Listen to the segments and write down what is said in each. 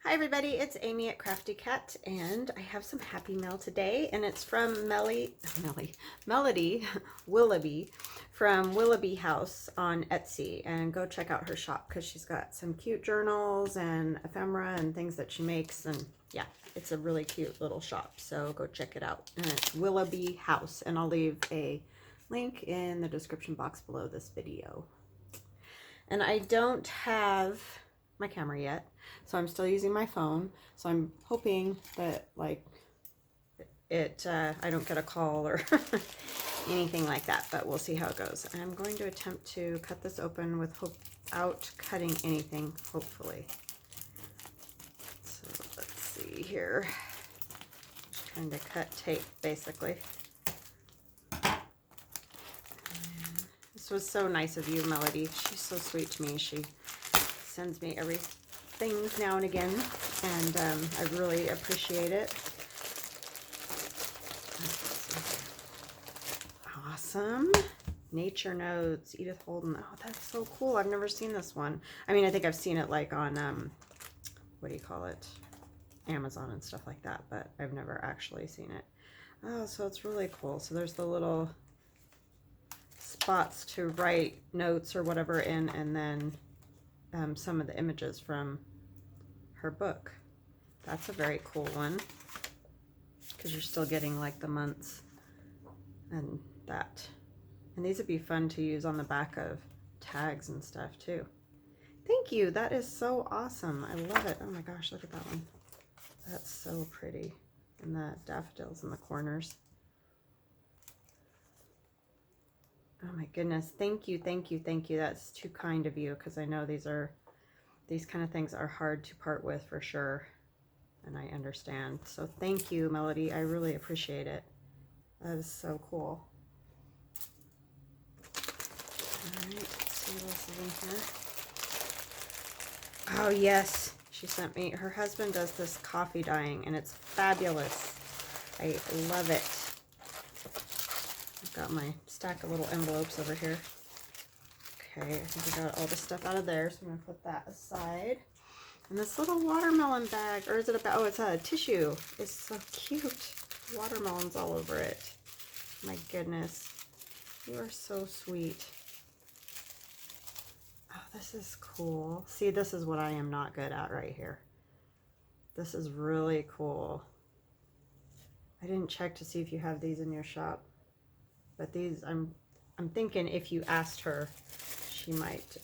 Hi everybody, it's Amy at Crafty Cat, and I have some happy mail today, and it's from Melody Willoughby from WilloughbyHouse on Etsy, and go check out her shop because she's got some cute journals and ephemera and things that she makes, and yeah, it's a really cute little shop, so go check it out. And it's WilloughbyHouse, and I'll leave a link in the description box below this video. And I don't have my camera yet, so I'm still using my phone, so I'm hoping that like I don't get a call or anything like that, but we'll see how it goes. I'm going to attempt to cut this open without cutting anything, hopefully. So let's see here, just trying to cut tape basically. This was so nice of you, Melody. She's so sweet to me. She sends me everything now and again, and I really appreciate it. Awesome. Nature Notes, Edith Holden. Oh, that's so cool. I've never seen this one. I mean, I think I've seen it like on, what do you call it? Amazon and stuff like that, but I've never actually seen it. Oh, so it's really cool. So there's the little spots to write notes or whatever in, and then some of the images from her book. That's a very cool one, because you're still getting like the months and that. And these would be fun to use on the back of tags and stuff too. Thank you. That is so awesome. I love it. Oh my gosh, look at that one. That's so pretty. And the daffodils in the corners. Oh my goodness. Thank you, thank you, thank you. That's too kind of you, because I know these kind of things are hard to part with for sure, and I understand. So thank you, Melody. I really appreciate it. That is so cool. All right, let's see what else is in here. Oh yes, she sent me, her husband does this coffee dyeing, and it's fabulous. I love it. I've got my stack of little envelopes over here. Okay, I think I got all the stuff out of there, so I'm going to put that aside. And this little watermelon bag, or is it oh, it's a tissue. It's so cute. Watermelons all over it. My goodness. You are so sweet. Oh, this is cool. See, this is what I am not good at right here. This is really cool. I didn't check to see if you have these in your shop, but these, I'm thinking if you asked her, she might,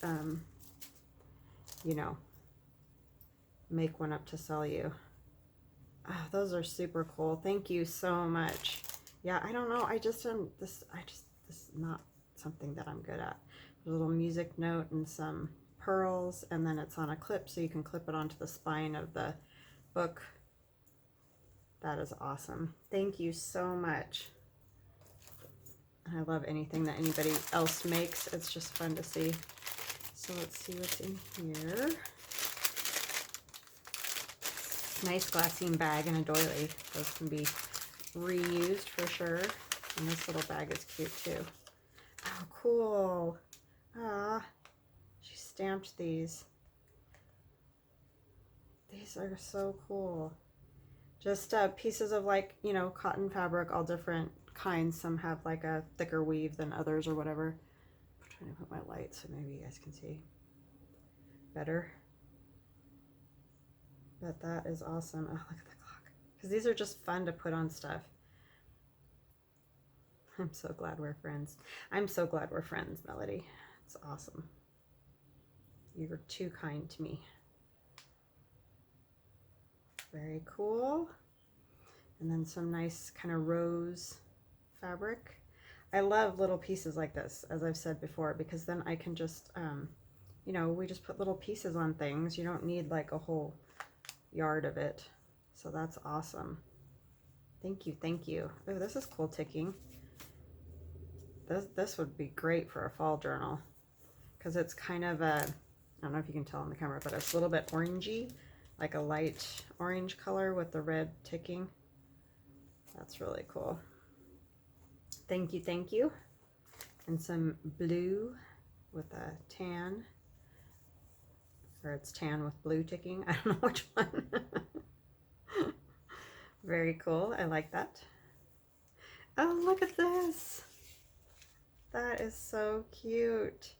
you know, make one up to sell you. Oh, those are super cool. Thank you so much. Yeah, I don't know. This is not something that I'm good at. A little music note and some pearls, and then it's on a clip, so you can clip it onto the spine of the book. That is awesome. Thank you so much. I love anything that anybody else makes. It's just fun to see. So let's see what's in here. Nice glassine bag and a doily. Those can be reused for sure. And this little bag is cute too. Oh, cool. Ah, she stamped these. These are so cool. Just pieces of, like, you know, cotton fabric, all different kinds. Some have like a thicker weave than others or whatever. I'm trying to put my light so maybe you guys can see better. But that is awesome. Oh, look at the clock. Because these are just fun to put on stuff. I'm so glad we're friends. I'm so glad we're friends, Melody. It's awesome. You're too kind to me. Very cool. And then some nice kind of rose fabric. I love little pieces like this, as I've said before, because then I can just, you know, we just put little pieces on things. You don't need like a whole yard of it. So that's awesome. Thank you, thank you. Oh, this is cool ticking. This would be great for a fall journal, because it's kind of a, I don't know if you can tell on the camera, but it's a little bit orangey, like a light orange color with the red ticking. That's really cool. Thank you, thank you. And some blue with a tan. or it's tan with blue ticking. I don't know which one. Very cool. I like that. Oh, look at this. That is so cute.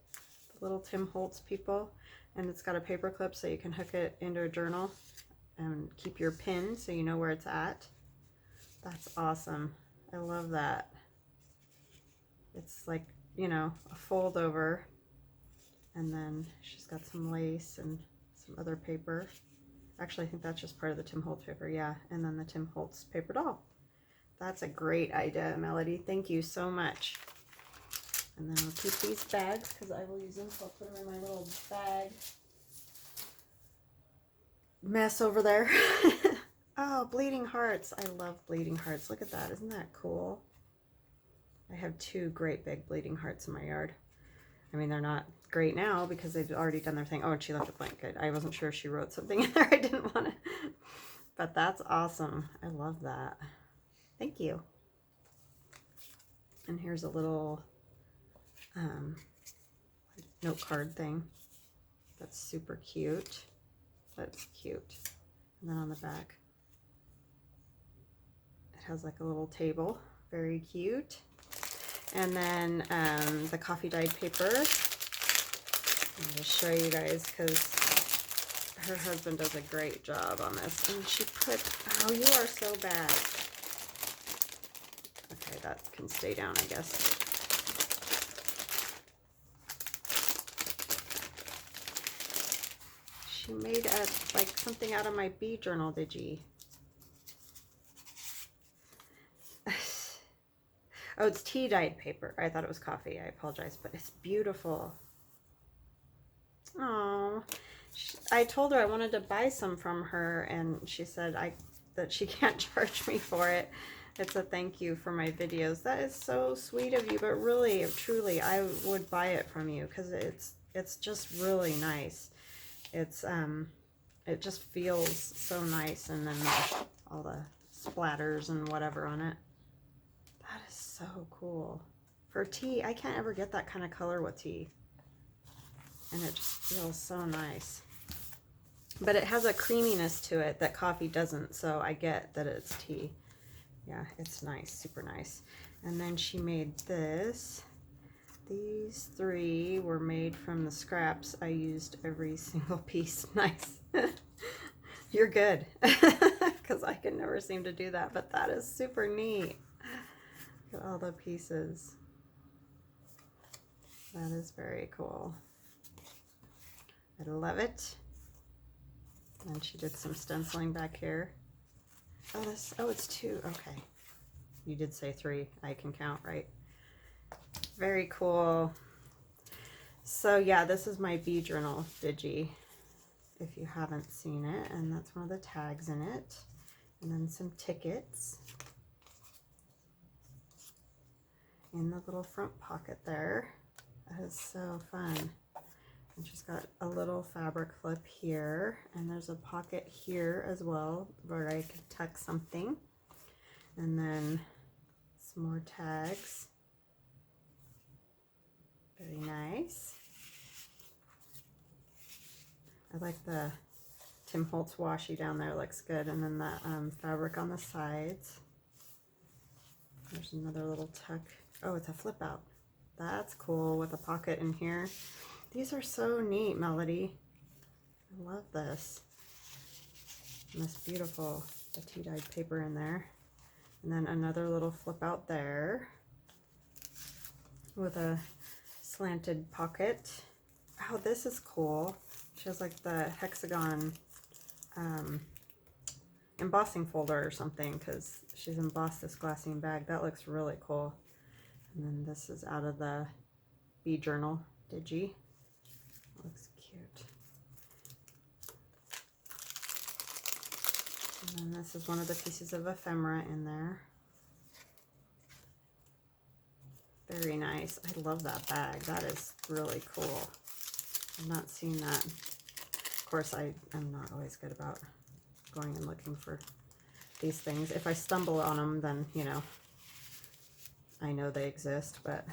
The little Tim Holtz people. And it's got a paper clip so you can hook it into a journal and keep your pin so you know where it's at. That's awesome. I love that. It's like, you know, a fold over, and then she's got some lace and some other paper. Actually, I think that's just part of the Tim Holtz paper, yeah. And then the Tim Holtz paper doll. That's a great idea, Melody. Thank you so much. And then I'll keep these bags because I will use them, so I'll put them in my little bag mess over there. Oh, bleeding hearts. I love bleeding hearts. Look at that. Isn't that cool? I have two great big bleeding hearts in my yard. I mean, they're not great now because they've already done their thing. Oh, and she left a blank. Good. I wasn't sure if she wrote something in there. I didn't want to. But that's awesome. I love that. Thank you. And here's a little note card thing. That's super cute. That's cute. And then on the back, it has like a little table. Very cute. And then the coffee dyed paper. I'll just show you guys because her husband does a great job on this. And she put, oh, you are so bad. Okay, that can stay down, I guess. She made like something out of my bee journal, Digi. Oh, it's tea dyed paper. I thought it was coffee. I apologize, but it's beautiful. Oh, I told her I wanted to buy some from her, and she said that she can't charge me for it. It's a thank you for my videos. That is so sweet of you, but really, truly, I would buy it from you because it's just really nice. It's it just feels so nice, and then all the splatters and whatever on it. That is so cool. For tea, I can't ever get that kind of color with tea. And it just feels so nice. But it has a creaminess to it that coffee doesn't, so I get that it's tea. Yeah, it's nice, super nice. And then she made this. These three were made from the scraps. I used every single piece. Nice. You're good. Because I can never seem to do that, but that is super neat. Look at all the pieces. That is very cool. I love it. And she did some stenciling back here. Oh, it's two. Okay. You did say three. I can count, right? Very cool. So yeah, this is my bee journal, Digi, if you haven't seen it. And that's one of the tags in it. And then some tickets in the little front pocket there. That is so fun. And she's got a little fabric clip here, and there's a pocket here as well where I could tuck something. And then some more tags. Very nice. I like the Tim Holtz washi down there, looks good. And then the fabric on the sides. There's another little tuck. Oh, it's a flip out. That's cool with a pocket in here. These are so neat, Melody. I love this. And this beautiful, the tea dyed paper in there. And then another little flip out there with a slanted pocket. Oh, this is cool. She has like the hexagon embossing folder or something because she's embossed this glassine bag. That looks really cool. And then this is out of the bee journal, Digi. Looks cute. And then this is one of the pieces of ephemera in there. Very nice. I love that bag. That is really cool. I've not seen that. Of course, I am not always good about going and looking for these things. If I stumble on them, then, you know, I know they exist, but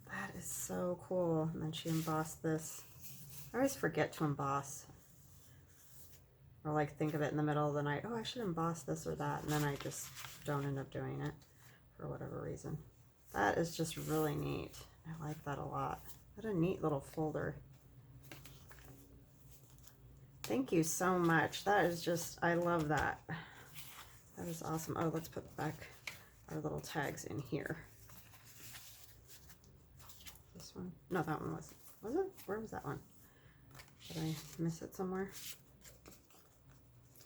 that is so cool. And then she embossed this. I always forget to emboss. Or like think of it in the middle of the night, oh, I should emboss this or that, and then I just don't end up doing it for whatever reason. That is just really neat. I like that a lot. What a neat little folder. Thank you so much. That is just, I love that. That is awesome. Oh, let's put back our little tags in here. This one? No, that one wasn't. Was it? Where was that one? Did I miss it somewhere?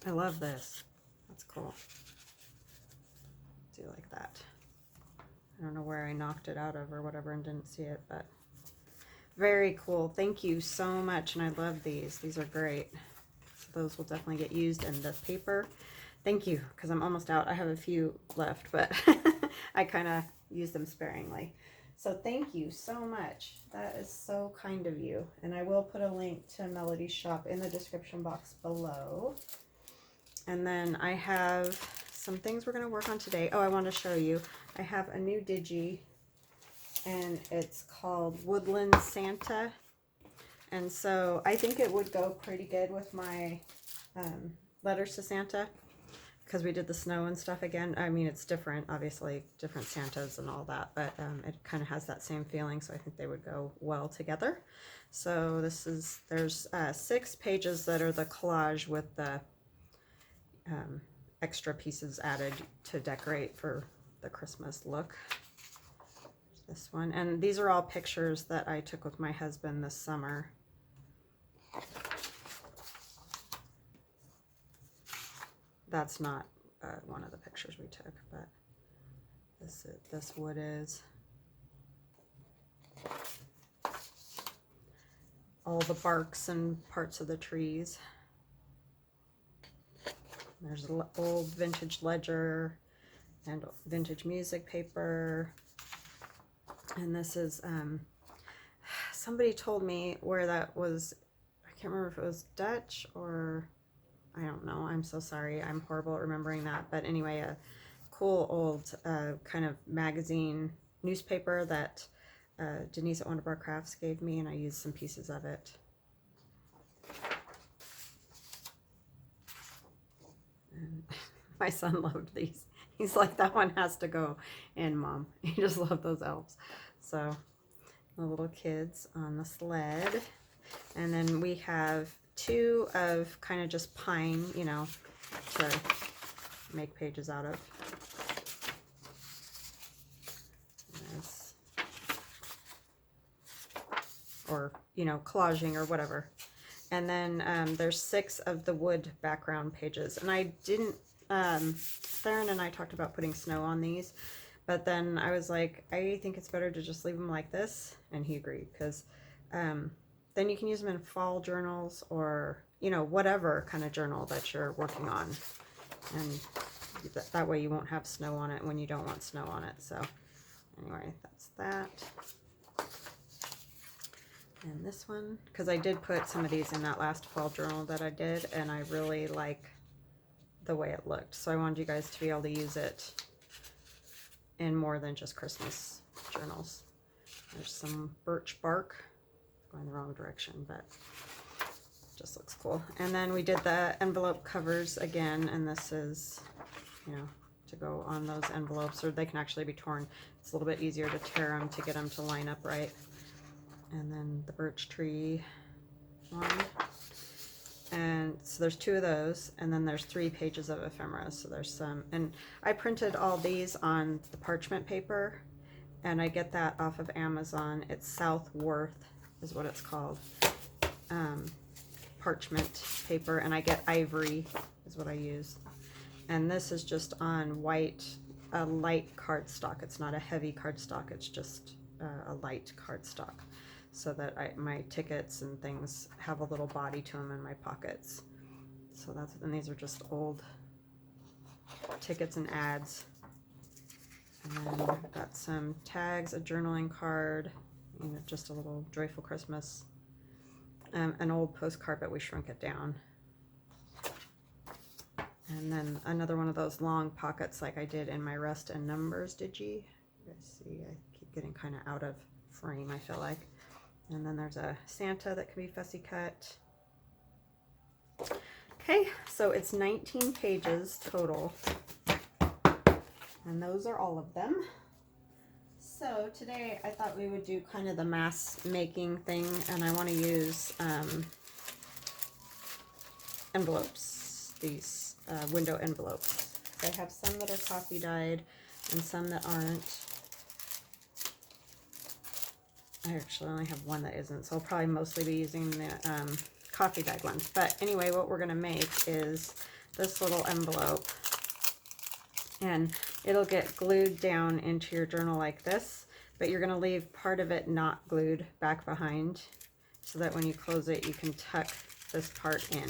I love this. That's cool. Do like that. I don't know where I knocked it out of or whatever and didn't see it, but very cool. Thank you so much, and I love these. These are great. So those will definitely get used in the paper. Thank you, because I'm almost out. I have a few left, but I kind of use them sparingly. So thank you so much. That is so kind of you. And I will put a link to Melody's shop in the description box below. And then I have some things we're going to work on today. Oh, I want to show you. I have a new Digi, and it's called Woodland Santa. And so I think it would go pretty good with my letters to Santa, because we did the snow and stuff again. I mean, it's different, obviously, different Santas and all that, but it kind of has that same feeling, so I think they would go well together. So this is, there's 6 pages that are the collage with the extra pieces added to decorate for the Christmas look. This one, and these are all pictures that I took with my husband this summer. That's not one of the pictures we took, but this wood is. All the barks and parts of the trees. There's an old vintage ledger and vintage music paper. And this is, somebody told me where that was. I can't remember if it was Dutch or, I don't know. I'm so sorry. I'm horrible at remembering that. But anyway, a cool old kind of magazine newspaper that Denise at One of Our Crafts gave me, and I used some pieces of it. And my son loved these. He's like, that one has to go in, Mom. He just loved those elves. So the little kids on the sled. And then we have 2 of kind of just pine, you know, to make pages out of. This. Or, you know, collaging or whatever. And then there's 6 of the wood background pages. And I didn't, Theron and I talked about putting snow on these, but then I was like, I think it's better to just leave them like this. And he agreed, because then you can use them in fall journals or, you know, whatever kind of journal that you're working on. And that way you won't have snow on it when you don't want snow on it. So anyway, that's that. And this one, because I did put some of these in that last fall journal that I did, and I really like the way it looked. So I wanted you guys to be able to use it in more than just Christmas journals. There's some birch bark, going the wrong direction, but just looks cool. And then we did the envelope covers again, and this is, you know, to go on those envelopes, or they can actually be torn. It's a little bit easier to tear them to get them to line up right. And then the birch tree one. And so there's 2 of those, and then there's 3 pages of ephemera. So there's some, and I printed all these on the parchment paper, and I get that off of Amazon. It's Southworth is what it's called, parchment paper, and I get ivory is what I use. And this is just on white, a light cardstock. It's not a heavy cardstock. It's just a light cardstock, so that my tickets and things have a little body to them in my pockets. So that's, and these are just old tickets and ads. And then I've got some tags, a journaling card, you know, just a little Joyful Christmas, an old postcard, but we shrunk it down. And then another one of those long pockets like I did in my Rust and Numbers Digi. You guys see, I keep getting kind of out of frame, I feel like. And then there's a Santa that can be fussy cut. Okay, so it's 19 pages total. And those are all of them. So today I thought we would do kind of the mass making thing, and I want to use envelopes, these window envelopes. I have some that are coffee dyed and some that aren't. I actually only have one that isn't, so I'll probably mostly be using the coffee dyed ones. But anyway, what we're going to make is this little envelope, and it'll get glued down into your journal like this, but you're going to leave part of it not glued back behind, so that when you close it, you can tuck this part in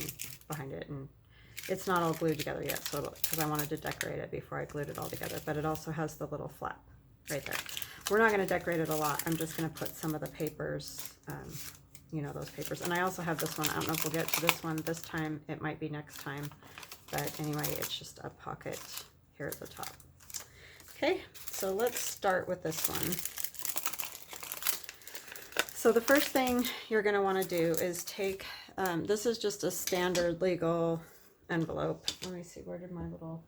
behind it. And it's not all glued together yet, so because I wanted to decorate it before I glued it all together, but it also has the little flap right there. We're not going to decorate it a lot. I'm just going to put some of the papers, you know, those papers. And I also have this one. I don't know if we'll get to this one this time. It might be next time. But anyway, it's just a pocket here at the top. Okay, so let's start with this one. So the first thing you're going to want to do is take, this is just a standard legal envelope. Let me see, where did my little,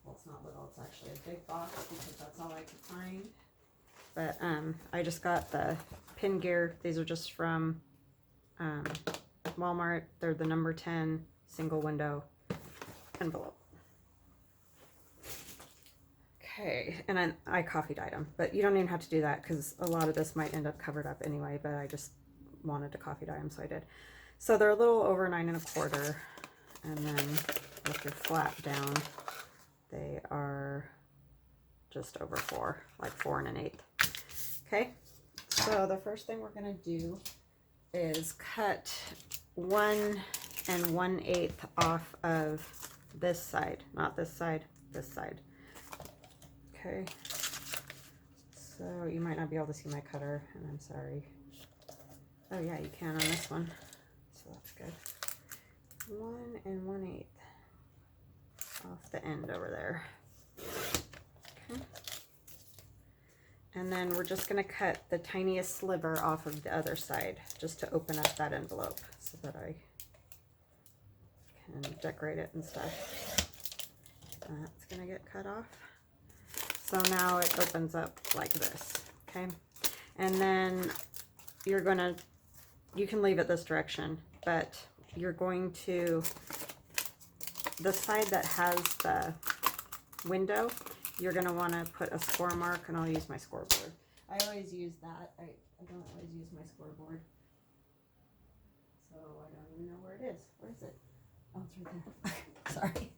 well, it's not little, it's actually a big box because that's all I could find. But I just got the pin gear. These are just from Walmart. They're the number 10 single window envelope. Okay, and I coffee dyed them, but you don't even have to do that because a lot of this might end up covered up anyway, but I just wanted to coffee dye them, so I did. So they're a little over 9 1/4, and then with your flap down, they are just over 4, like 4 1/8. Okay, so the first thing we're going to do is cut 1 1/8 off of this side, not this side, this side. Okay, so you might not be able to see my cutter, and I'm sorry. Oh yeah, you can on this one, so that's good. 1 1/8 off the end over there. Okay. And then we're just going to cut the tiniest sliver off of the other side just to open up that envelope so that I can decorate it and stuff. That's going to get cut off. So now it opens up like this, okay? And then you're going to, you can leave it this direction, but you're going to, the side that has the window, you're going to want to put a score mark, and I'll use my scoreboard. I always use that. I don't always use my scoreboard. So I don't even know where it is. Where is it? Oh, it's right there. Sorry.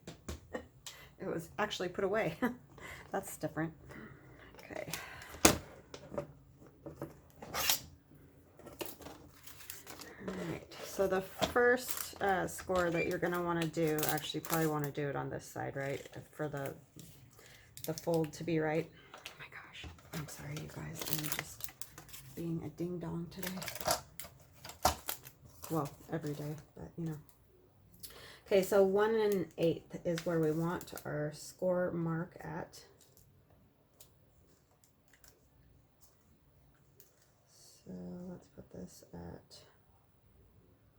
It was actually put away. That's different. Okay. Alright, so the first score that you're going to want to do, actually probably want to do it on this side, right? For the fold to be right. Oh my gosh, I'm sorry you guys, I'm just being a ding dong today. Well, every day, but you know. Okay, so 1 1/8 is where we want our score mark at. So let's put this at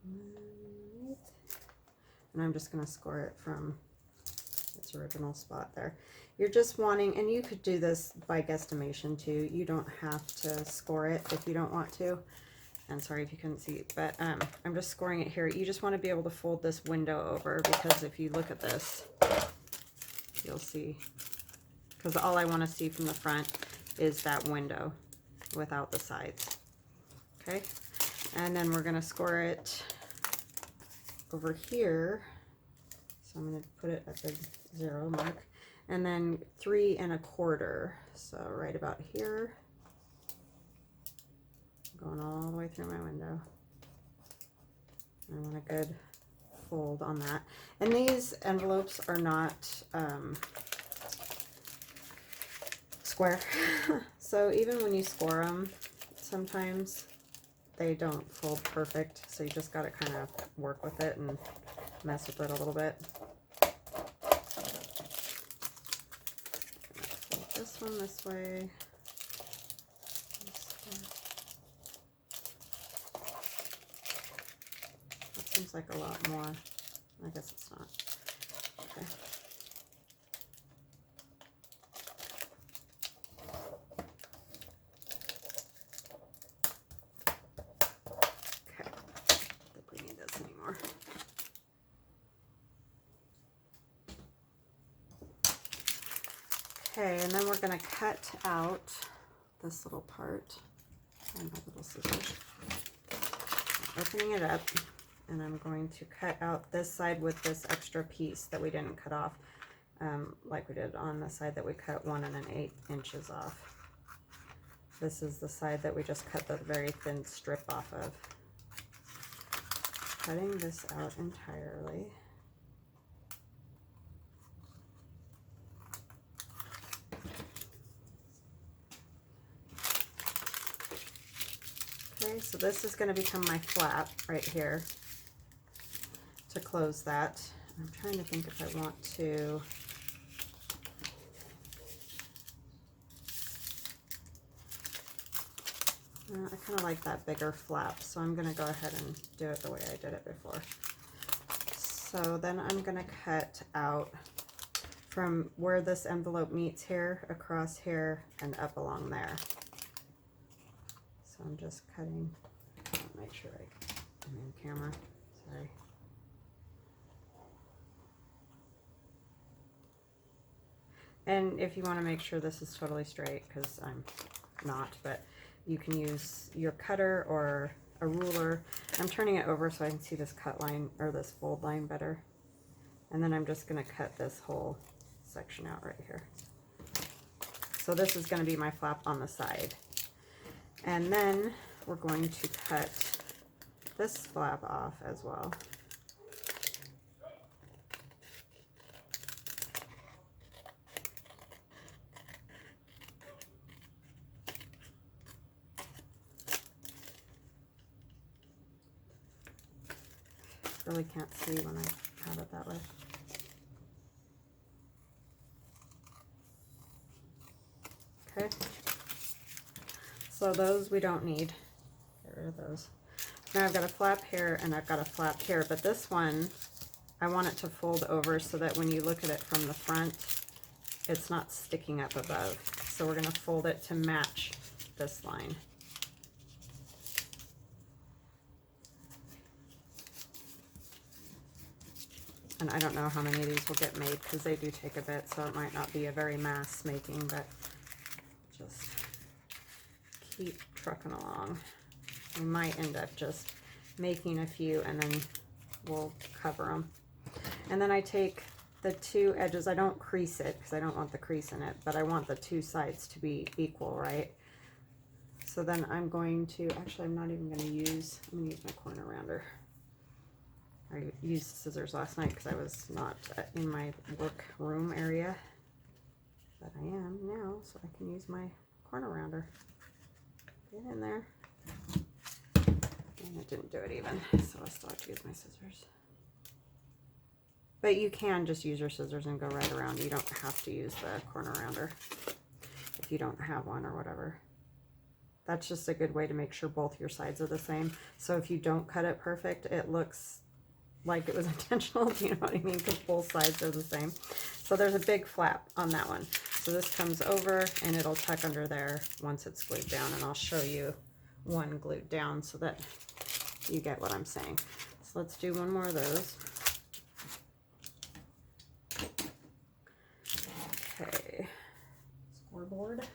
1 1/8. And I'm just going to score it from its original spot there. You're just wanting, and you could do this by guesstimation too. You don't have to score it if you don't want to. And sorry if you couldn't see, but I'm just scoring it here. You just want to be able to fold this window over, because if you look at this, you'll see, because all I want to see from the front is that window without the sides. Okay, and then we're going to score it over here. So I'm going to put it at the 0 mark, and then 3 1/4. So right about here. Going all the way through my window. I want a good fold on that. And these envelopes are not square. So even when you score them, sometimes they don't fold perfect. So you just got to kind of work with it and mess with it a little bit. Fold this one this way. Seems like a lot more. I guess it's not. Okay. Okay. I don't think we need this anymore. Okay, and then we're going to cut out this little part. And my little scissors. Opening it up, and I'm going to cut out this side with this extra piece that we didn't cut off, like we did on the side that we cut 1 1/8 inches off. This is the side that we just cut the very thin strip off of. Cutting this out entirely. Okay, so this is going to become my flap right here to close that. I'm trying to think if I want to I kind of like that bigger flap, so I'm going to go ahead and do it the way I did it before. So then I'm going to cut out from where this envelope meets here, across here, and up along there. So I'm just cutting, I'll make sure I'm in camera, sorry. And if you want to make sure this is totally straight, because I'm not, but you can use your cutter or a ruler. I'm turning it over so I can see this cut line, or this fold line better. And then I'm just going to cut this whole section out right here. So this is going to be my flap on the side. And then we're going to cut this flap off as well. Really can't see when I have it that way. Okay. So those we don't need. Get rid of those. Now I've got a flap here and I've got a flap here, but this one, I want it to fold over so that when you look at it from the front, it's not sticking up above. So we're going to fold it to match this line. And I don't know how many of these will get made because they do take a bit, so it might not be a very mass making, but just keep trucking along. We might end up just making a few and then we'll cover them. And then I take the two edges, I don't crease it because I don't want the crease in it, but I want the two sides to be equal, right? So then I'm going to, actually I'm not even going to use, I'm going to use my corner rounder. I used scissors last night because I was not in my work room area, but I am now, so I can use my corner rounder. Get in there. And it didn't do it even, so I still have to use my scissors. But you can just use your scissors and go right around. You don't have to use the corner rounder if you don't have one or whatever. That's just a good way to make sure both your sides are the same. So if you don't cut it perfect, it looks like it was intentional, do you know what I mean? Because both sides are the same. So there's a big flap on that one. So this comes over and it'll tuck under there once it's glued down, and I'll show you one glued down so that you get what I'm saying. So let's do one more of those. Okay, scoreboard.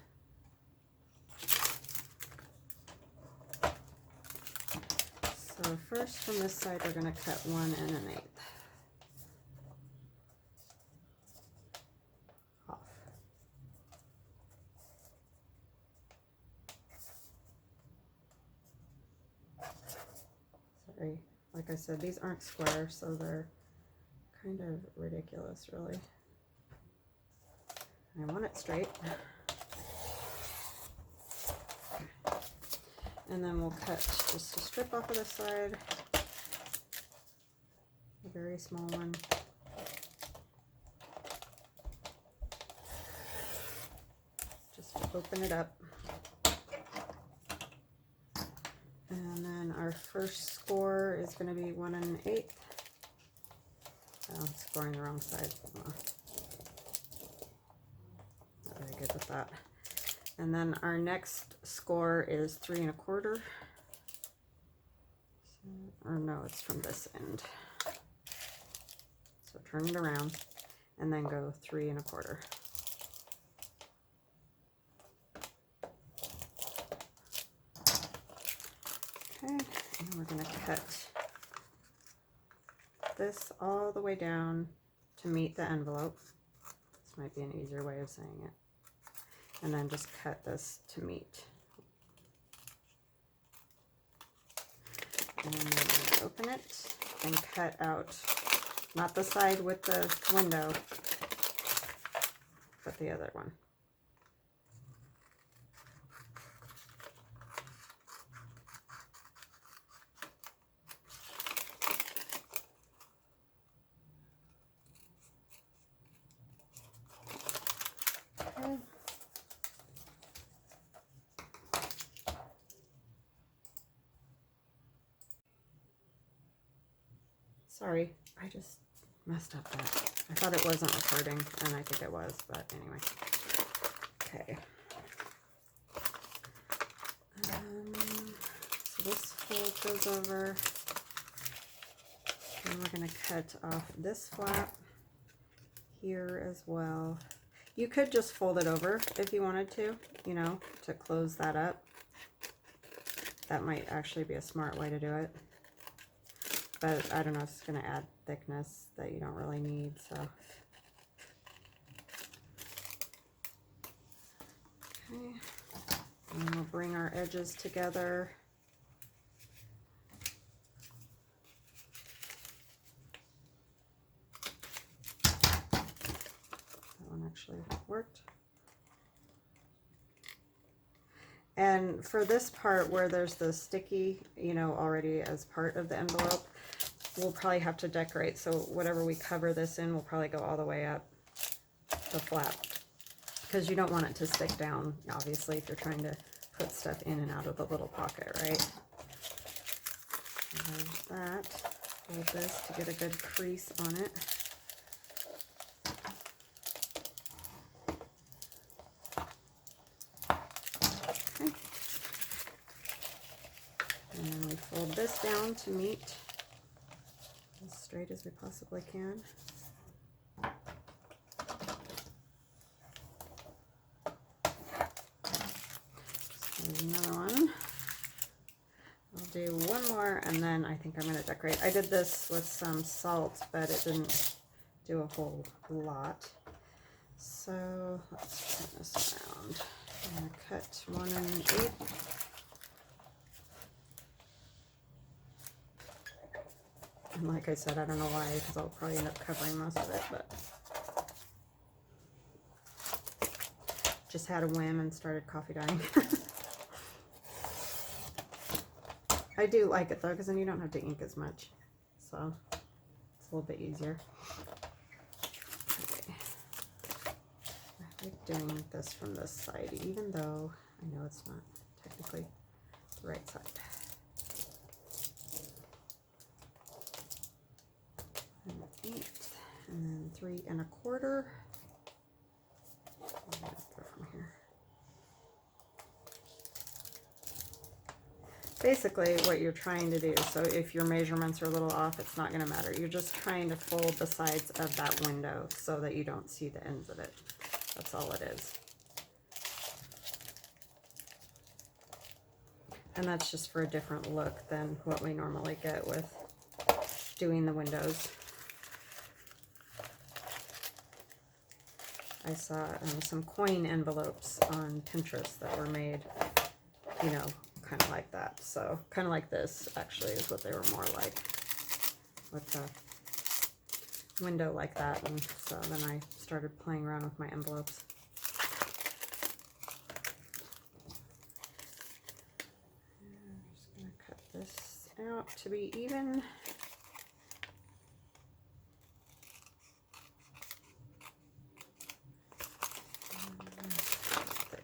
So first from this side, we're going to cut 1 1/8 off. Sorry, like I said, these aren't square, so they're kind of ridiculous, really. I want it straight. And then we'll cut just a strip off of this side, a very small one. Just to open it up. And then our our first score is going to be 1 1/8. Oh, I'm scoring the wrong side. Oh, not very good with that. And then our next score is 3 1/4. Or no, it's from this end. So turn it around and then go 3 1/4. Okay, and we're going to cut this all the way down to meet the envelope. This might be an easier way of saying it. And then just cut this to meet. And then I'm going to open it and cut out, not the side with the window, but the other one. Okay. Sorry, I just messed up that. I thought it wasn't recording, and I think it was, but anyway. Okay. So this fold goes over, and we're going to cut off this flap here as well. You could just fold it over if you wanted to, you know, to close that up. That might actually be a smart way to do it. But I don't know, it's going to add thickness that you don't really need, so. Okay, and we'll bring our edges together. That one actually worked. And for this part where there's the sticky, you know, already as part of the envelope, we'll probably have to decorate. So whatever we cover this in will probably go all the way up the flap, because you don't want it to stick down, obviously, if you're trying to put stuff in and out of the little pocket, right? And there's that. Hold this to get a good crease on it. Okay. And we fold this down to meet as straight as we possibly can. There's another one. I'll do one more and then I think I'm going to decorate. I did this with some salt, but it didn't do a whole lot. So let's turn this around. I'm going to cut 1 1/8. And like I said, I don't know why, because I'll probably end up covering most of it, but just had a whim and started coffee dyeing. I do like it though, because then you don't have to ink as much, so it's a little bit easier. Okay. I like doing this from this side, even though I know it's not technically the right side. And 1/8, and then 3 1/4. I'm gonna go from here. Basically, what you're trying to do, so if your measurements are a little off, it's not going to matter. You're just trying to fold the sides of that window so that you don't see the ends of it. That's all it is. And that's just for a different look than what we normally get with doing the windows. I saw some coin envelopes on Pinterest that were made, you know, kind of like that. So kind of like this actually is what they were more like, with the window like that. And so then I started playing around with my envelopes. And I'm just going to cut this out to be even.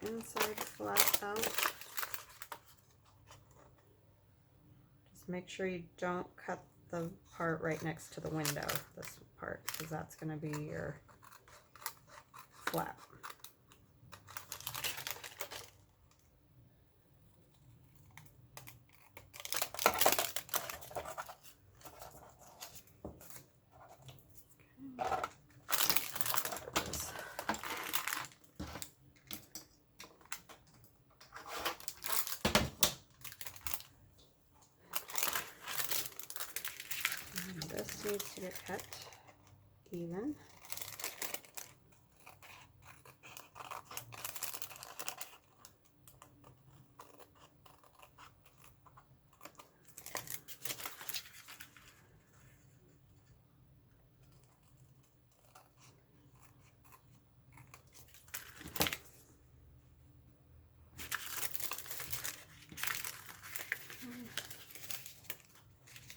Inside flap out. Just make sure you don't cut the part right next to the window, this part, because that's going to be your flap. This needs to get cut even.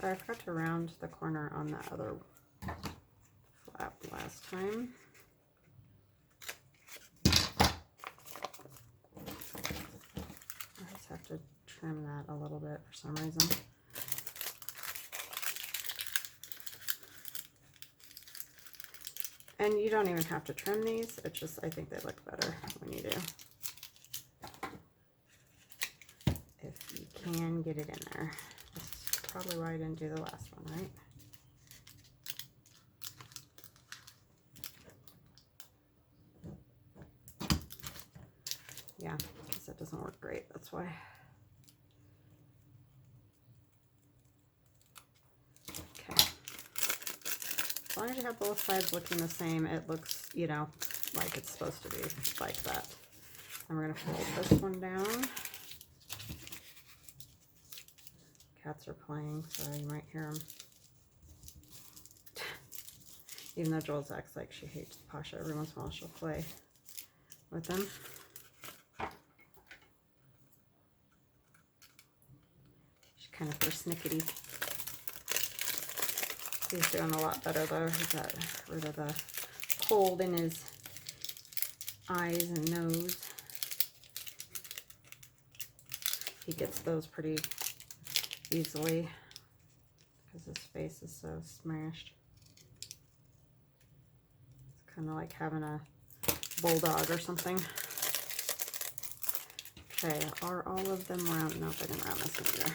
I forgot to round the corner on that other flap last time. I just have to trim that a little bit for some reason. And you don't even have to trim these, it's just, I think they look better when you do. If you can get it in there. Probably why I didn't do the last one, right? Yeah, because it doesn't work great, that's why. Okay. As long as you have both sides looking the same, it looks, you know, like it's supposed to be, like that. And we're going to fold this one down. Cats are playing, so you might hear them. Even though Jules acts like she hates Pasha, every once in a while she'll play with them. She's kind of persnickety. He's doing a lot better though. He's got rid of the cold in his eyes and nose. He gets those pretty easily because his face is so smashed. It's kind of like having a bulldog or something. Okay, are all of them round? Nope, I didn't round this one either.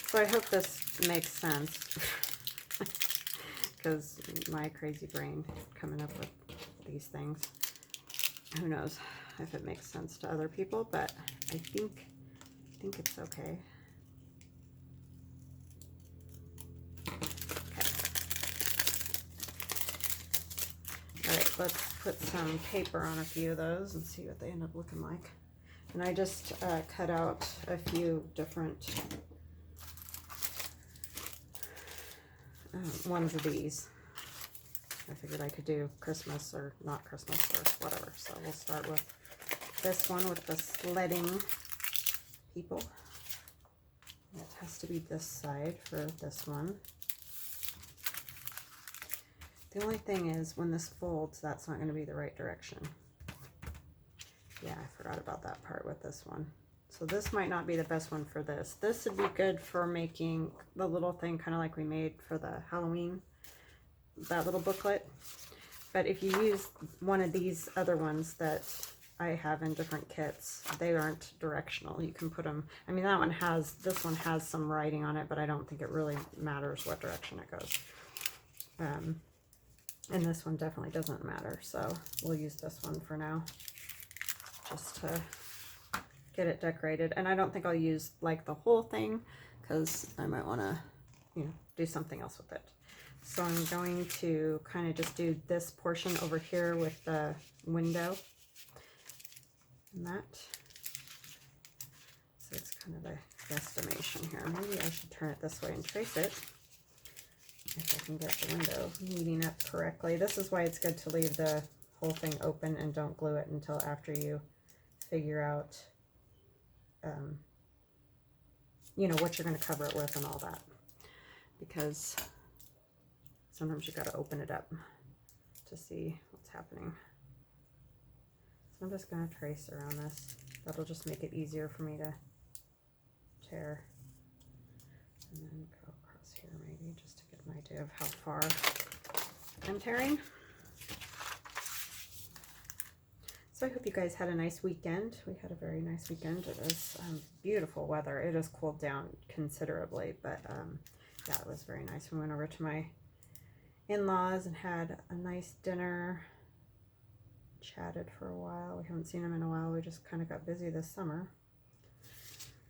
So I hope this makes sense because my crazy brain coming up with these things. Who knows if it makes sense to other people, but I think it's okay. Okay. All right, let's put some paper on a few of those and see what they end up looking like. And I just cut out a few different ones of these. I figured I could do Christmas or not Christmas or whatever. So we'll start with this one with the sledding people. It has to be this side for this one. The only thing is when this folds, that's not going to be the right direction. Yeah, I forgot about that part with this one. So this might not be the best one for this. This would be good for making the little thing kind of like we made for the Halloween, that little booklet. But if you use one of these other ones that I have in different kits, they aren't directional. You can put them, I mean, this one has some writing on it, but I don't think it really matters what direction it goes. And this one definitely doesn't matter, so we'll use this one for now, just to get it decorated. And I don't think I'll use like the whole thing, because I might want to, you know, do something else with it. So I'm going to kind of just do this portion over here with the window. And that. So it's kind of a guesstimation here. Maybe I should turn it this way and trace it, if I can get the window meeting up correctly. This is why it's good to leave the whole thing open and don't glue it until after you figure out, you know, what you're going to cover it with and all that. Because sometimes you got to open it up to see what's happening. So I'm just going to trace around this. That'll just make it easier for me to tear. And then go across here maybe just to get an idea of how far I'm tearing. So I hope you guys had a nice weekend. We had a very nice weekend. It was beautiful weather. It has cooled down considerably, but yeah, it was very nice. We went over to my in-laws and had a nice dinner, chatted for a while. We haven't seen them in a while. We just kind of got busy this summer,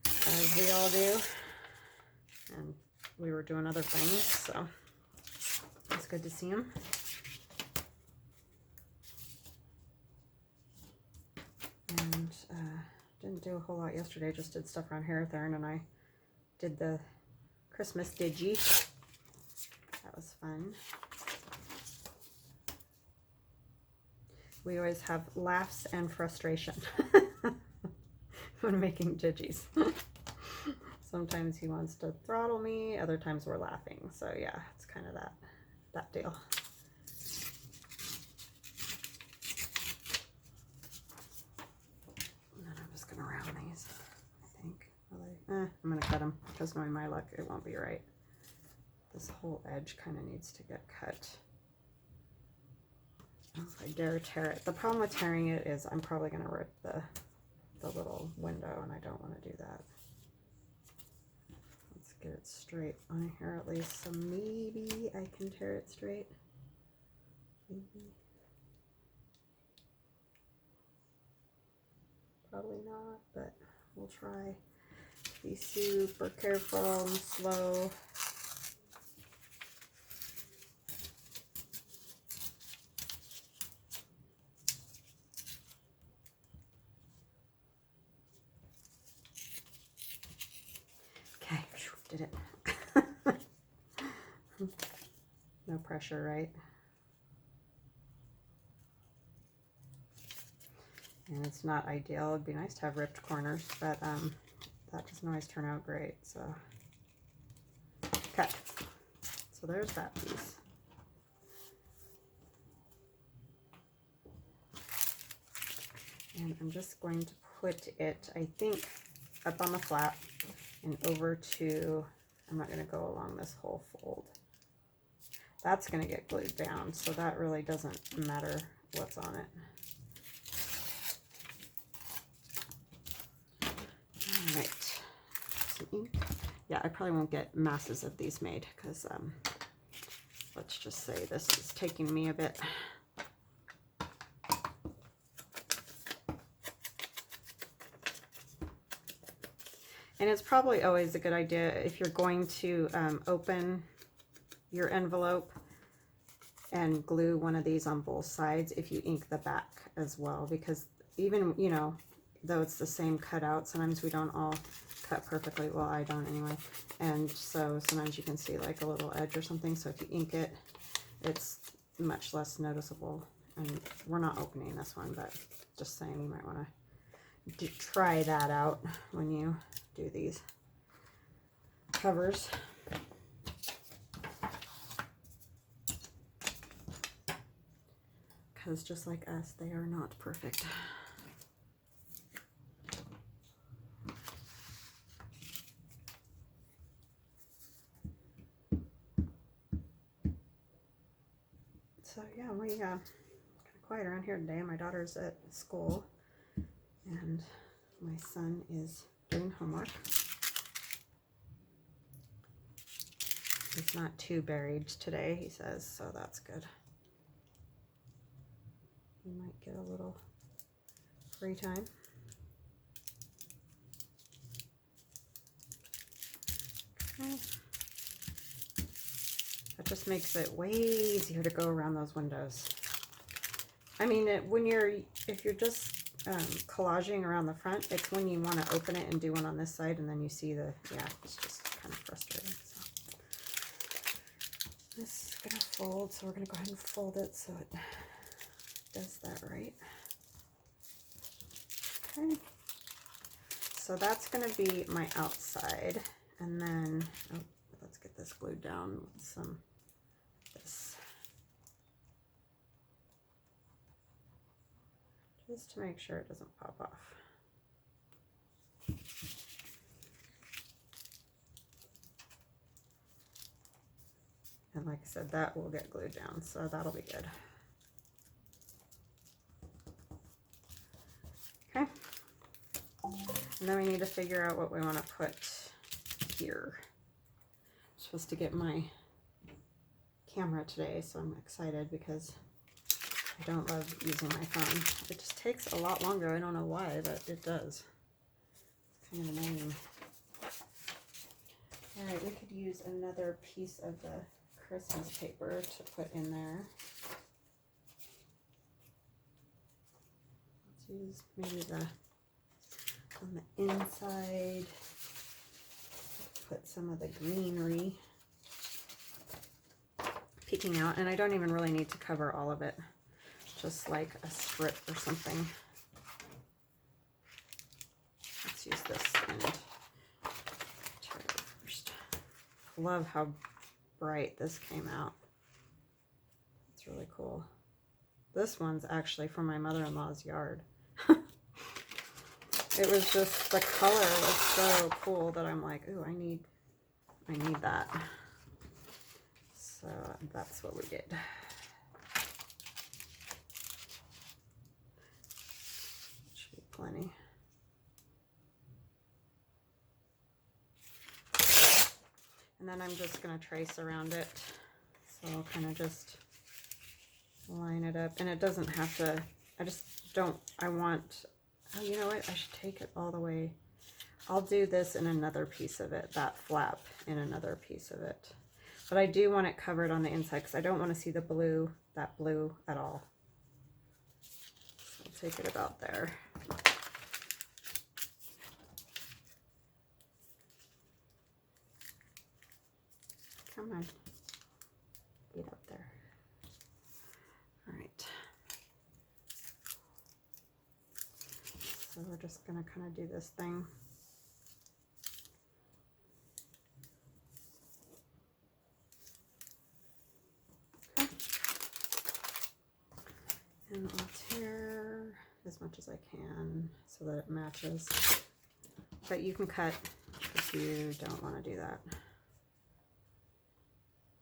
as we all do, and we were doing other things, so it's good to see them. And didn't do a whole lot yesterday, just did stuff around here. Theron and I did the Christmas Digi. That was fun. We always have laughs and frustration when making Digis. Sometimes he wants to throttle me, other times we're laughing. So yeah, it's kind of that deal. Around these, I think. I'm gonna cut them because knowing my luck, it won't be right. This whole edge kind of needs to get cut. If I dare tear it. The problem with tearing it is I'm probably gonna rip the little window, and I don't want to do that. Let's get it straight on here at least, so maybe I can tear it straight. Maybe. Probably not, but we'll try. Be super careful and slow. Okay, did it. No pressure, right? And it's not ideal. It'd be nice to have ripped corners, but that doesn't always turn out great. So, okay. So there's that piece. And I'm just going to put it, I think, up on the flap and over to, I'm not going to go along this whole fold. That's going to get glued down, so that really doesn't matter what's on it. All right, some ink. Yeah, I probably won't get masses of these made because let's just say this is taking me a bit. And it's probably always a good idea if you're going to open your envelope and glue one of these on both sides, if you ink the back as well, because even, you know, though it's the same cutout, sometimes we don't all cut perfectly. Well, I don't anyway. And so sometimes you can see like a little edge or something. So if you ink it, it's much less noticeable. And we're not opening this one, but just saying, you might want to try that out when you do these covers. Because just like us, they are not perfect. So yeah, we kind of quiet around here today. My daughter's at school and my son is doing homework. He's not too buried today, he says, so that's good. He might get a little free time. Okay. That just makes it way easier to go around those windows. I mean, if you're just collaging around the front, it's when you want to open it and do one on this side, and then you see the, yeah, it's just kind of frustrating. So this is gonna fold, so we're gonna go ahead and fold it so it does that right. Okay. So that's gonna be my outside, and then let's get this glued down with some this. Just to make sure it doesn't pop off. And like I said, that will get glued down, so that'll be good. Okay. And then we need to figure out what we want to put here. I'm supposed to get my camera today, so I'm excited because I don't love using my phone. It just takes a lot longer. I don't know why, but it does. It's kind of annoying. All right, we could use another piece of the Christmas paper to put in there. Let's use maybe on the inside, put some of the greenery peeking out. And I don't even really need to cover all of it, just like a strip or something. Let's use this and try it first. Love how bright this came out. It's really cool. This one's actually from my mother-in-law's yard. It was just, the color was so cool that I'm like, ooh, I need that. So that's what we did. Should be plenty. And then I'm just going to trace around it. So I'll kind of just line it up. And it doesn't have to, oh, you know what? I should take it all the way. I'll do this in another piece of it, that flap in another piece of it. But I do want it covered on the inside because I don't want to see the blue, that blue at all. So I'll take it about there. Come on, get up there. All right. So we're just gonna kind of do this thing. Okay. And I'll tear as much as I can so that it matches. But you can cut if you don't want to do that.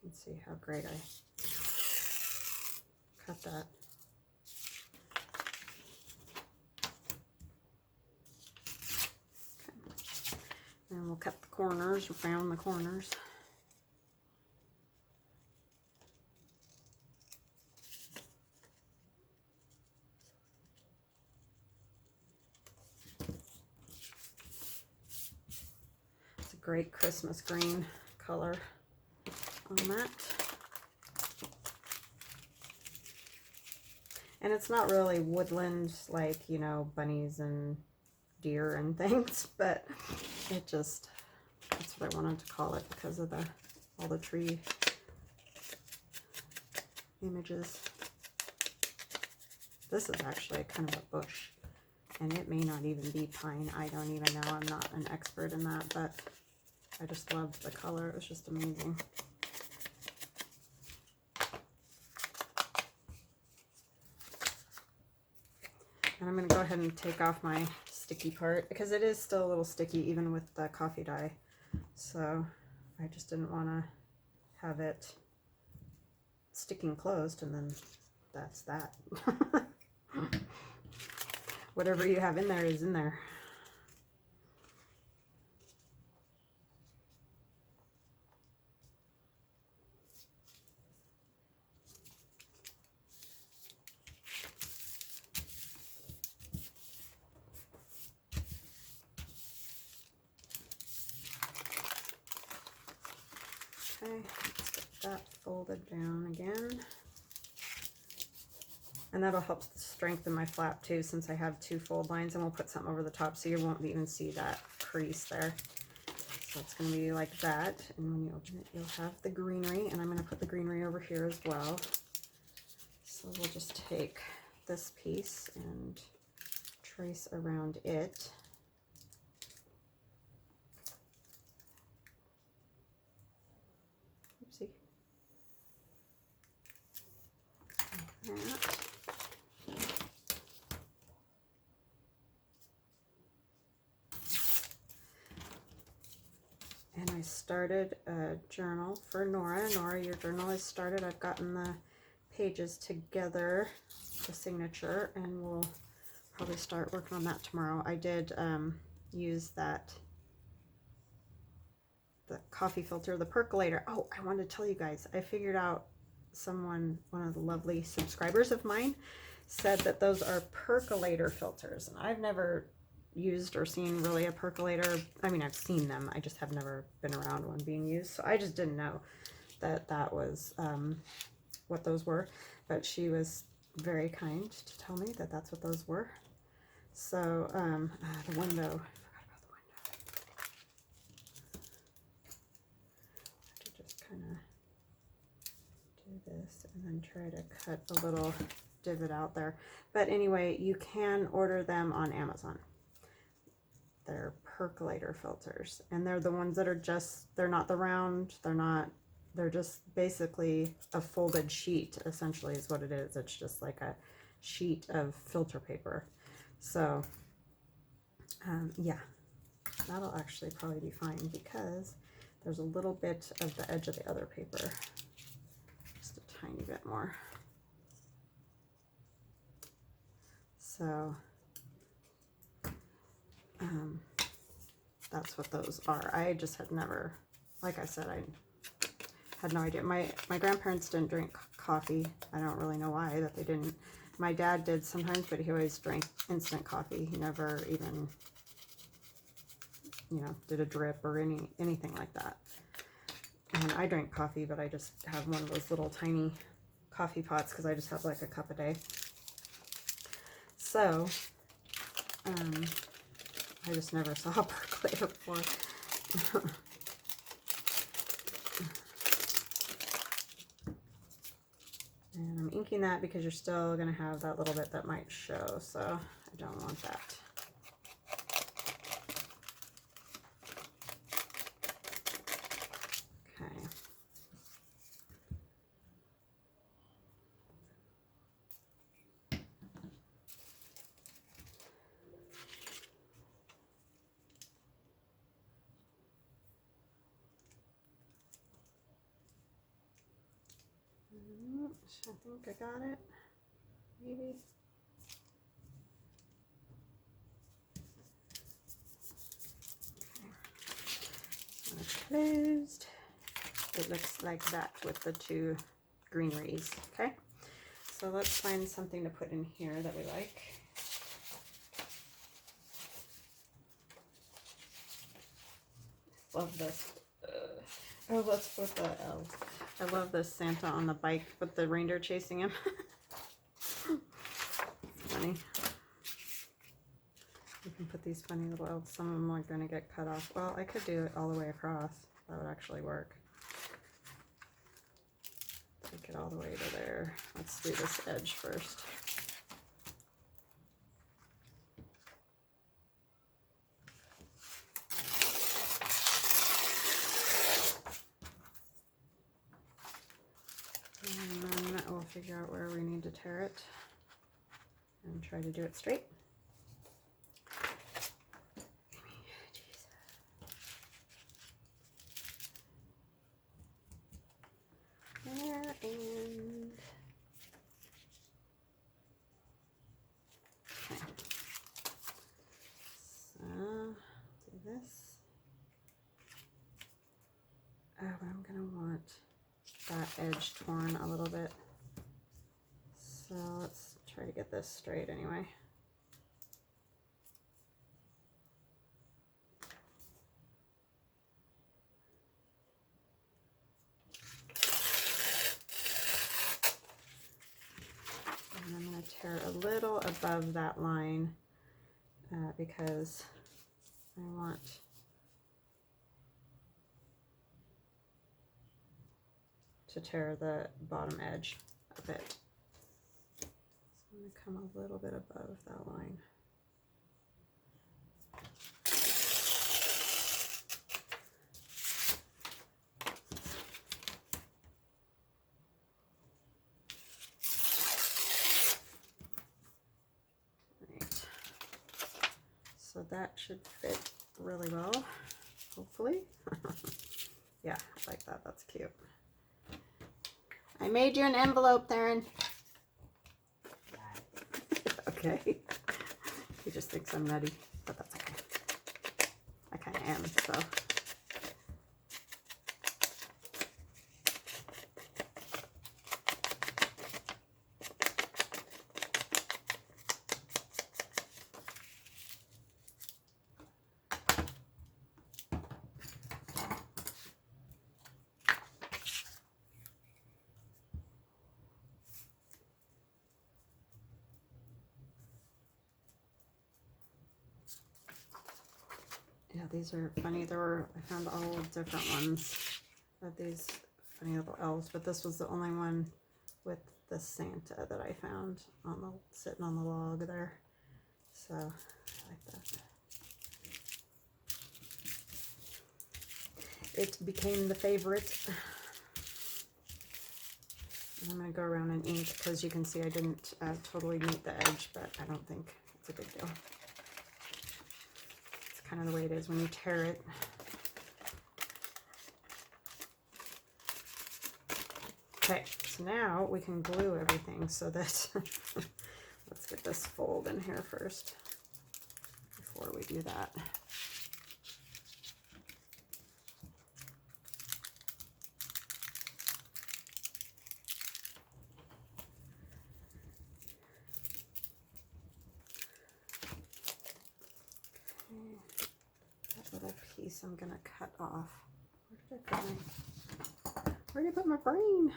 Let's see how great I cut that. Okay. And we'll cut the corners, around the corners. It's a great Christmas green color on that. And it's not really woodland, like, you know, bunnies and deer and things, but it just, that's what I wanted to call it because of all the tree images. This is actually kind of a bush, and it may not even be pine. I don't even know. I'm not an expert in that, but I just loved the color. It was just amazing. And I'm going to go ahead and take off my sticky part because it is still a little sticky even with the coffee dye. So I just didn't want to have it sticking closed, and then that's that. Whatever you have in there is in there. Okay, let's get that folded down again. And that'll help strengthen my flap too, since I have two fold lines, and we'll put something over the top so you won't even see that crease there. So it's going to be like that, and when you open it, you'll have the greenery, and I'm going to put the greenery over here as well. So we'll just take this piece and trace around it. Oopsie. Like that. And I started a journal for Nora. Nora, your journal is started. I've gotten the pages together, the signature, and we'll probably start working on that tomorrow. I did use the coffee filter, the percolator. Oh, I wanted to tell you guys, I figured out one of the lovely subscribers of mine said that those are percolator filters, and I've never used or seen really a percolator. I mean, I've seen them, I just have never been around one being used, so I just didn't know that that was what those were, but she was very kind to tell me that that's what those were. So the window, I forgot about the window. I have to just kind of do this and then try to cut a little divot out there. But anyway, you can order them on Amazon. They're percolator filters, and they're the ones that are just, they're not the round, they're just basically a folded sheet, essentially is what it is. It's just like a sheet of filter paper. So yeah, that'll actually probably be fine because there's a little bit of the edge of the other paper, just a tiny bit more. So that's what those are. I just had never, like I said, I had no idea. My grandparents didn't drink coffee. I don't really know why that they didn't. My dad did sometimes, but he always drank instant coffee. He never even, you know, did a drip or anything like that. And I drink coffee, but I just have one of those little tiny coffee pots because I just have like a cup a day. So I just never saw a percolator before. And I'm inking that because you're still going to have that little bit that might show, so I don't want that. Okay. I think I got it, maybe. Okay. When it's closed, it looks like that with the two greeneries. Okay, so let's find something to put in here that we like. Love this. Oh, let's put the I love this Santa on the bike with the reindeer chasing him. Funny. You can put these funny little elves. Some of them are going to get cut off. Well, I could do it all the way across. That would actually work. Take it all the way to there. Let's do this edge first. And then we'll figure out where we need to tear it and try to do it straight. There, and okay. So do this. Oh, but I'm gonna want that edge torn a little bit. So let's try to get this straight anyway. And I'm going to tear a little above that line because I want to tear the bottom edge a bit. So I'm going to come a little bit above that line. Right. So that should fit really well, hopefully. I made you an envelope, Theron. Okay. He just thinks I'm nutty, but that's okay. I kind of am, so. Yeah, these are funny. I found all different ones of these funny little elves, but this was the only one with the Santa that I found sitting on the log there. So I like that. It became the favorite. And I'm going to go around and ink because you can see I didn't totally meet the edge, but I don't think it's a big deal. Kind of the way it is when you tear it. Okay, so now we can glue everything so that let's get this fold in here first before we do that. Piece I'm gonna cut off. Where did I put my brain?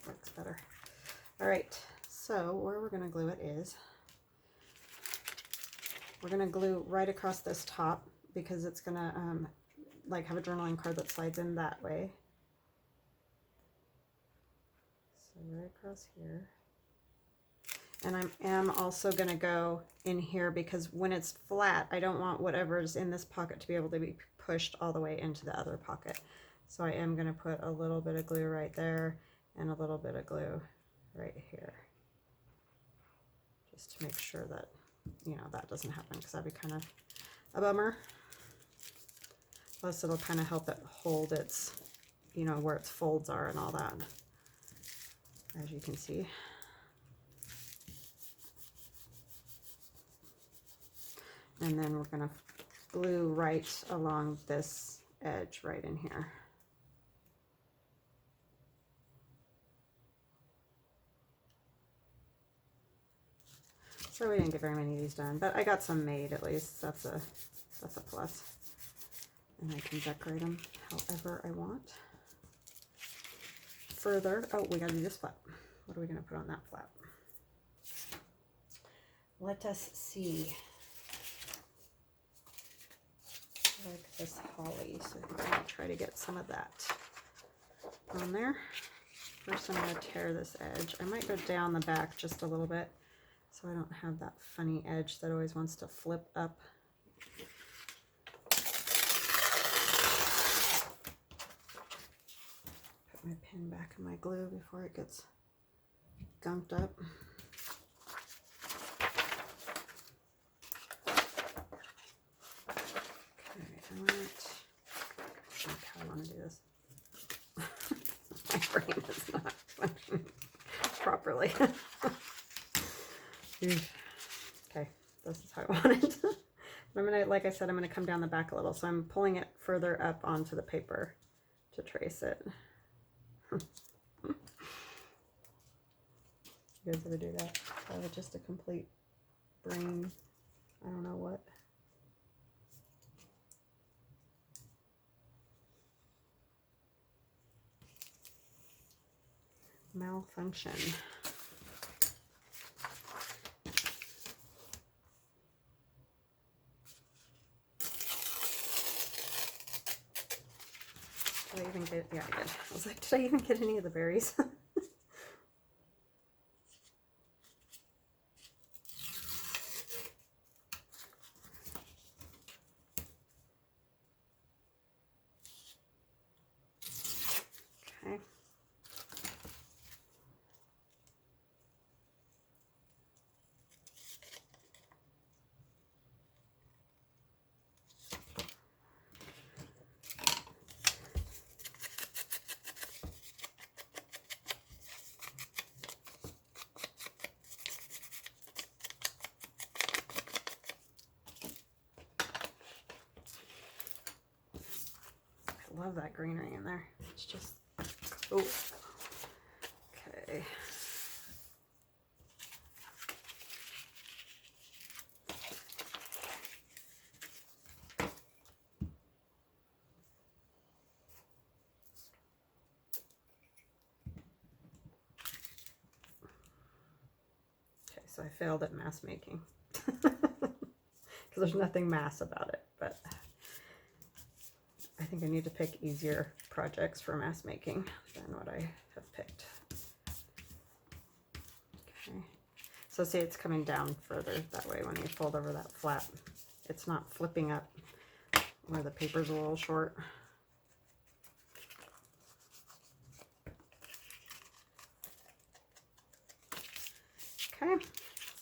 Works better. All right, so where we're gonna glue it is we're gonna glue right across this top because it's gonna like have a journaling card that slides in that way. So right across here. And I am also going to go in here because when it's flat, I don't want whatever's in this pocket to be able to be pushed all the way into the other pocket. So I am going to put a little bit of glue right there and a little bit of glue right here. Just to make sure that, you know, that doesn't happen because that'd be kind of a bummer. Plus it'll kind of help it hold its, you know, where its folds are and all that, as you can see. And then we're going to glue right along this edge right in here. So we didn't get very many of these done, but I got some made at least. That's a plus. And I can decorate them however I want. Further, oh, we got to do this flap. What are we going to put on that flap? Let us see. Like this holly, so I'm going to try to get some of that on there. First I'm going to tear this edge. I might go down the back just a little bit so I don't have that funny edge that always wants to flip up. Put my pin back in my glue before it gets gunked up. I want to do this. My brain is not functioning properly. Okay, this is how I want it. I'm gonna, like I said, I'm gonna come down the back a little, so I'm pulling it further up onto the paper to trace it. You guys ever do that? Just a complete brain, I don't know what. Malfunction. Did I even get, yeah, I did. I was like, did I even get any of the berries? Okay. love that greenery in there. It's just cool. Okay. So I failed at mass making because there's nothing mass about it, but I think I need to pick easier projects for mass making than what I have picked. Okay, so see, it's coming down further that way when you fold over that flap. It's not flipping up where the paper's a little short. Okay.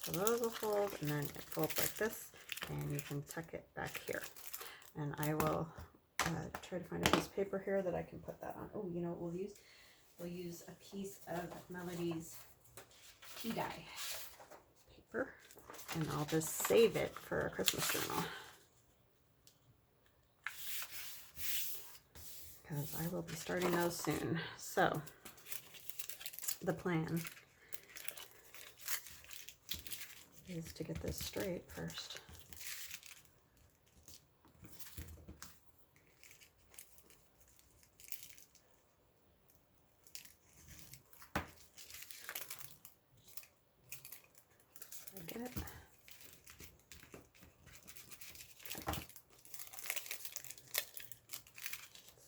So those will fold, and then it folds like this, and you can tuck it back here. And I will try to find a piece of paper here that I can put that on. Oh, you know what we'll use? We'll use a piece of Melody's tea dye paper, and I'll just save it for a Christmas journal. Because I will be starting those soon. So, the plan is to get this straight first. I get it.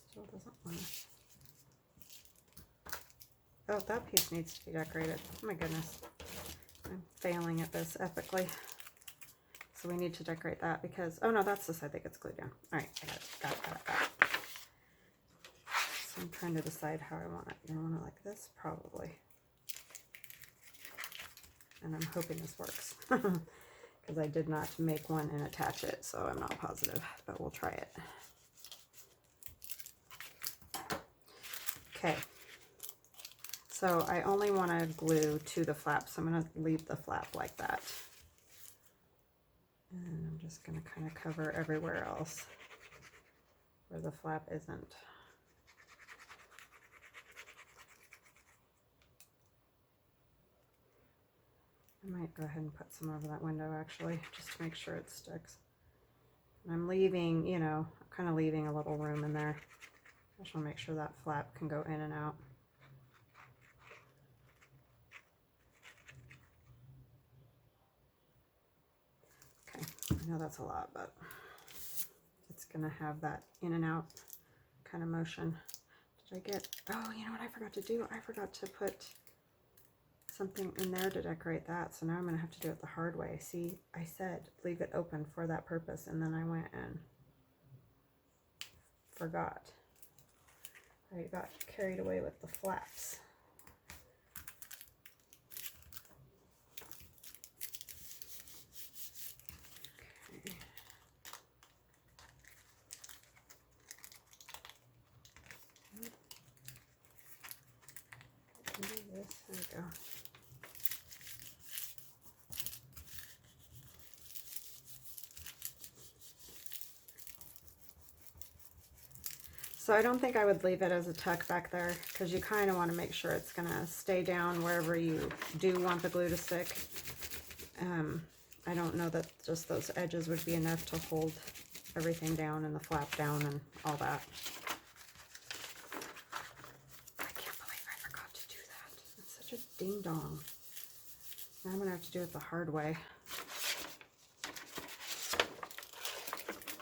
Still doesn't want to. Oh, that piece needs to be decorated. Oh my goodness. I'm failing at this epically. So we need to decorate that because, oh no, that's the side that gets glued down. All right, I got it, got it. So I'm trying to decide how I want it. You want it like this? Probably. And I'm hoping this works because I did not make one and attach it, so I'm not positive, but we'll try it. Okay. So I only want to glue to the flap, so I'm going to leave the flap like that. And I'm just going to kind of cover everywhere else where the flap isn't. I might go ahead and put some over that window actually, just to make sure it sticks. And I'm leaving, you know, kind of leaving a little room in there. I just want to make sure that flap can go in and out. I know that's a lot, but it's gonna have that in and out kind of motion. Did I get, oh, you know what I forgot to do? I forgot to put something in there to decorate that, so now I'm gonna have to do it the hard way. See, I said leave it open for that purpose, and then I went and forgot. I got carried away with the flaps. There we go. So I don't think I would leave it as a tuck back there because you kind of want to make sure it's going to stay down wherever you do want the glue to stick. I don't know that just those edges would be enough to hold everything down and the flap down and all that. I can't believe I forgot to do that. It's such a ding dong. Now I'm going to have to do it the hard way.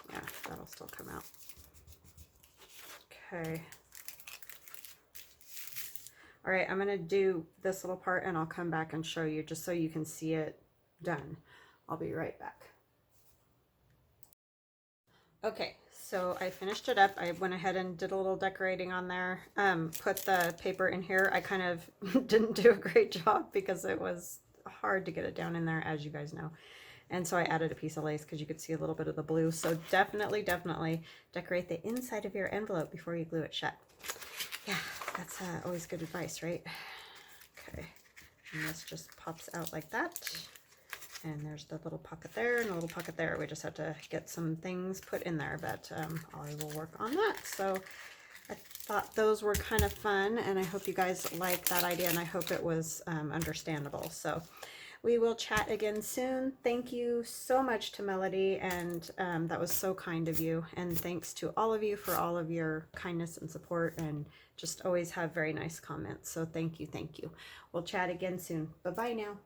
Yeah, that'll still come out. Okay. All right, I'm going to do this little part and I'll come back and show you just so you can see it done. I'll be right back. Okay, so I finished it up. I went ahead and did a little decorating on there, put the paper in here. I kind of didn't do a great job because it was hard to get it down in there, as you guys know. And so I added a piece of lace because you could see a little bit of the blue. So definitely decorate the inside of your envelope before you glue it shut. Yeah, that's always good advice, right? Okay, and this just pops out like that. And there's the little pocket there and a little pocket there. We just have to get some things put in there, but I will work on that. So I thought those were kind of fun, and I hope you guys like that idea, and I hope it was understandable. So we will chat again soon. Thank you so much to Melody, and that was so kind of you. And thanks to all of you for all of your kindness and support, and just always have very nice comments. So thank you, thank you. We'll chat again soon. Bye-bye now.